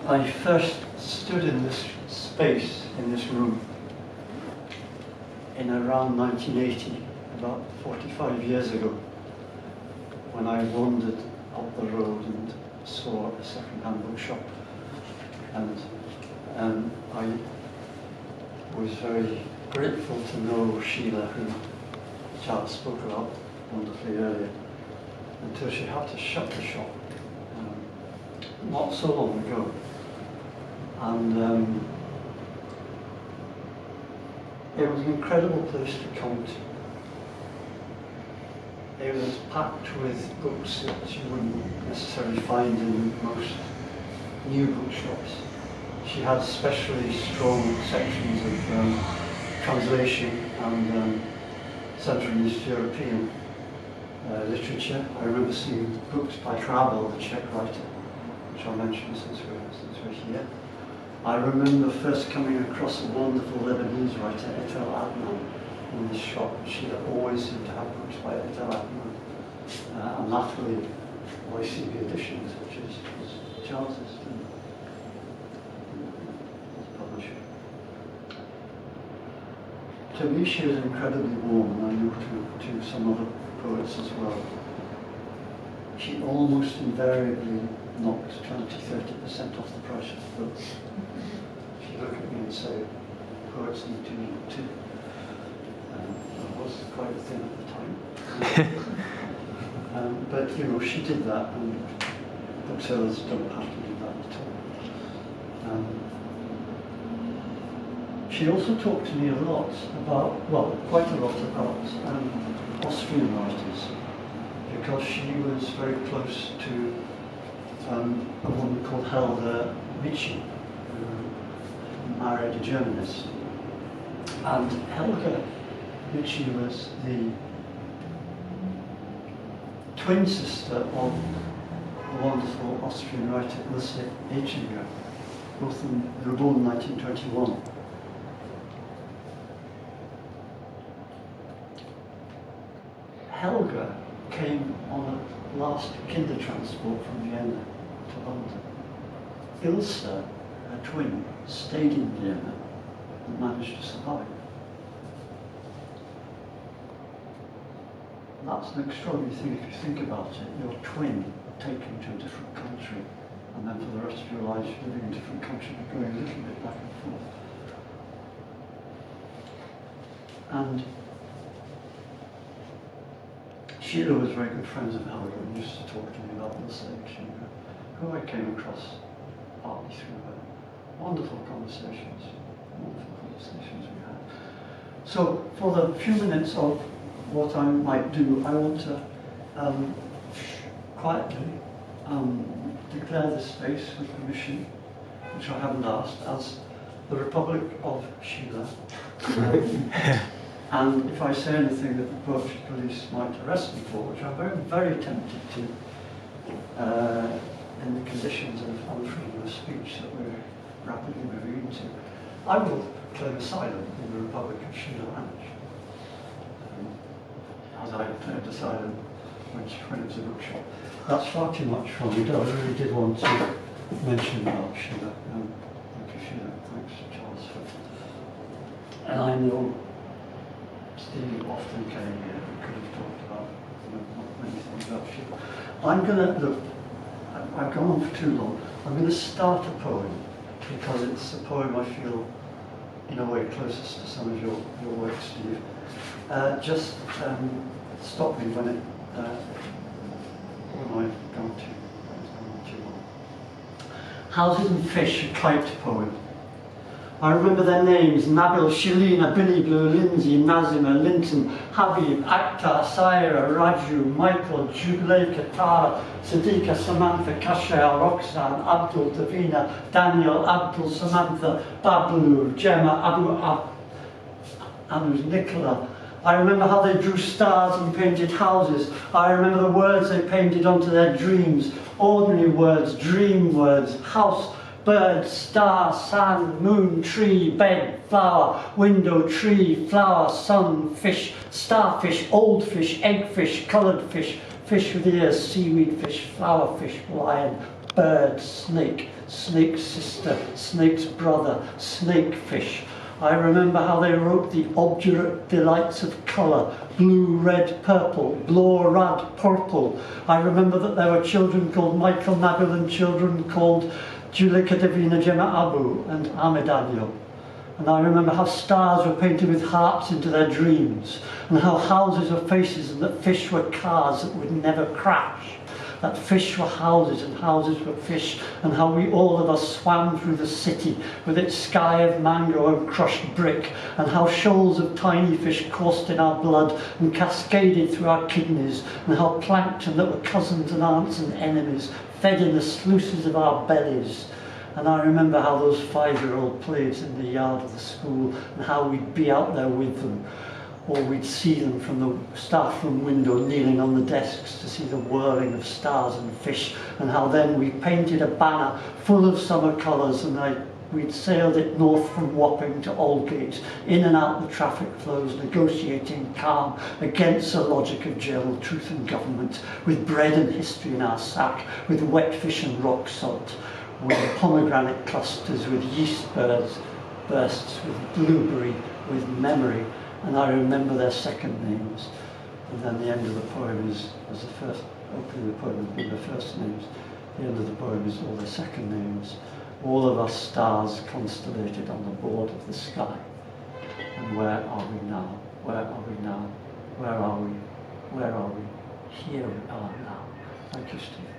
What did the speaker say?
I first stood in this space, in this room, in around 1980, about 45 years ago, when I wandered up the road and saw a second-hand bookshop. And I was very grateful to know Sheila, who Charles spoke about wonderfully earlier, until she had to shut the shop not so long ago. And it was an incredible place to come to. It was packed with books that you wouldn't necessarily find in most new bookshops. She had especially strong sections of translation and Central and East European literature. I remember seeing books by Krabel, the Czech writer, which I'll mention since we're here. I remember first coming across a wonderful Lebanese writer, Etel Adnan, in this shop. She always seemed to have books by Etel Adnan, and latterly YCB Editions, which is Charles's publisher. To me, she was incredibly warm, and I know to some other poets as well. She almost invariably knocked 20–30% off the price of the books. She'd look at me and say, poets need to eat too. That was quite a thing at the time. But you know, she did that, and booksellers don't have to do that at all. She also talked to me a lot about, well, quite a lot about Austrian writers, because she was very close to a woman called Helga Michi, who married a Germanist. And Helga Michi was the twin sister of the wonderful Austrian writer Ilse Aichinger. Both of them were born in 1921. Helga came on a last Kindertransport from Vienna to London. Ilse, her twin, stayed in Vienna and managed to survive. That's an extraordinary thing if you think about it. Your twin taken to a different country, and then for the rest of your life living in a different country, going a little bit back and forth. And Sheila was very good friends of Helga and used to talk to me about Ilse Aichinger, who I came across partly through her. Wonderful conversations we had. So for the few minutes of what I might do, I want to quietly declare this space with permission, which I haven't asked, as the Republic of Sheila. And if I say anything that the Poetry Police might arrest me for, which I'm very, very tempted to, in the conditions of freedom of speech that we're rapidly moving into, I will claim asylum in the Republic of Sheila Ramage. As I claimed asylum when it was a bookshop. That's far too much from me, though I really did want to mention about Sheila. Thank you, Sheila. Thanks, Charles. And I know Steve often came here, we could have talked about many things about Sheila. I'm going to, look, I've gone on for too long. I'm going to start a poem, because it's a poem I feel, in a way, closest to some of your work, Steve. Just stop me when I've gone too long. Houses and Fish, a kite poem. I remember their names: Nabil, Shalina, Billy Blue, Lindsay, Nazima, Linton, Habib, Akhtar, Saira, Raju, Michael, Jubilee, Tara, Sadiqa, Samantha, Kashal, Roxanne, Abdul, Davina, Daniel, Abdul, Samantha, Bablu, Gemma, Anu's, Nicola. I remember how they drew stars and painted houses. I remember the words they painted onto their dreams. Ordinary words, dream words, house, bird, star, sun, moon, tree, bed, flower, window, tree, flower, sun, fish, starfish, old fish, eggfish, coloured fish, fish with ears, seaweed fish, flower fish, lion, bird, snake, snake's sister, snake's brother, snakefish. I remember how they wrote the obdurate delights of colour, blue, red, purple, blå, rad, purple. I remember that there were children called Michael Nabil and children called Julika Davina Gemma Abu and Amedanio. And I remember how stars were painted with hearts into their dreams, and how houses were faces and that fish were cars that would never crash. That fish were houses and houses were fish, and how we all of us swam through the city with its sky of mango and crushed brick, and how shoals of tiny fish coursed in our blood and cascaded through our kidneys, and how plankton that were cousins and aunts and enemies fed in the sluices of our bellies. And I remember how those 5-year-old played in the yard of the school, and how we'd be out there with them, or we'd see them from the staff room window kneeling on the desks to see the whirling of stars and fish, and how then we painted a banner full of summer colours, and we'd sailed it north from Wapping to Aldgate, in and out the traffic flows, negotiating calm against the logic of jail, truth and government, with bread and history in our sack, with wet fish and rock salt, with pomegranate clusters, with yeast bursts, with blueberry, with memory. And I remember their second names. And then the end of the poem is, as the first opening of the poem has been their first names, the end of the poem is all their second names. All of us stars constellated on the board of the sky. And where are we now? Where are we now? Where are we? Where are we? Here we are now. Thank you, Steve.